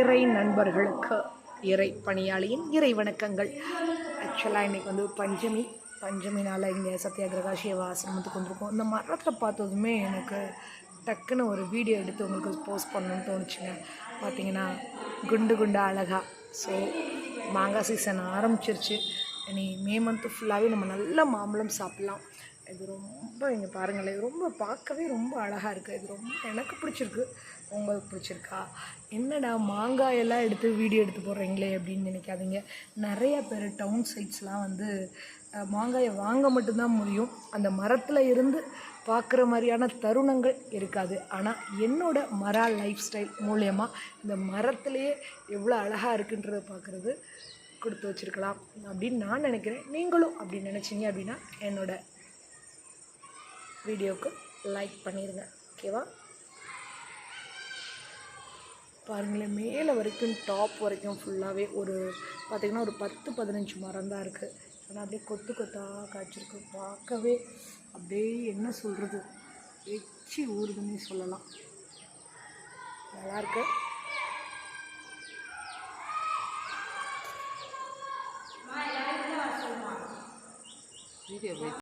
இறை நண்பர்களுக்கு இறை பணியாளியின் இறை வணக்கங்கள். ஆக்சுவலாக இன்றைக்கி வந்து பஞ்சமினால் இங்கே சத்தியாகிரகா சேவா ஆசிரமத்துக்கு வந்திருக்கோம். இந்த மரத்தை பார்த்ததுமே எனக்கு டக்குன்னு ஒரு வீடியோ எடுத்து உங்களுக்கு போஸ்ட் பண்ணணும்னு தோணுச்சுங்க. பார்த்தீங்கன்னா குண்டு குண்டா அழகா. ஸோ மாங்காய் சீசன் ஆரம்பிச்சிருச்சு. இனி மே மந்த்து ஃபுல்லாகவே நம்ம நல்ல மாம்பழம் சாப்பிட்லாம். இது ரொம்ப இங்கே பாருங்களேன், இது ரொம்ப பார்க்கவே ரொம்ப அழகாக இருக்குது. இது ரொம்ப எனக்கு பிடிச்சிருக்கு. உங்களுக்கு பிடிச்சிருக்கா? என்னடா மாங்காயெல்லாம் எடுத்து வீடியோ எடுத்து போடுறீங்களே அப்படின்னு நினைக்காதீங்க. நிறைய பேர் டவுன் சைட்ஸ்லாம் வந்து மாங்காயை வாங்க மட்டும்தான் முடியும். அந்த மரத்தில் இருந்து பார்க்குற மாதிரியான தருணங்கள் இருக்காது. ஆனால் என்னோடய மர லைஃப் ஸ்டைல் மூலயமா இந்த மரத்துலேயே எவ்வளோ அழகாக இருக்குன்றதை பார்க்குறது கொடுத்து வச்சுருக்கலாம் அப்படின்னு நான் நினைக்கிறேன். நீங்களும் அப்படி நினச்சிங்க அப்படின்னா என்னோட வீடியோவுக்கு லைக் பண்ணிடுங்க. ஓகேவா? பாருங்களேன், மேலே வரைக்கும் டாப் வரைக்கும் ஃபுல்லாகவே ஒரு பார்த்திங்கன்னா ஒரு 10-15 மரம் தான் இருக்குது. ஆனால் அப்படியே கொத்து கொத்தாக காய்ச்சிருக்கு. பார்க்கவே அப்படியே என்ன சொல்கிறது, எச்சி ஊறுதுன்னே சொல்லலாம். நல்லாயிருக்கு. வீடியோ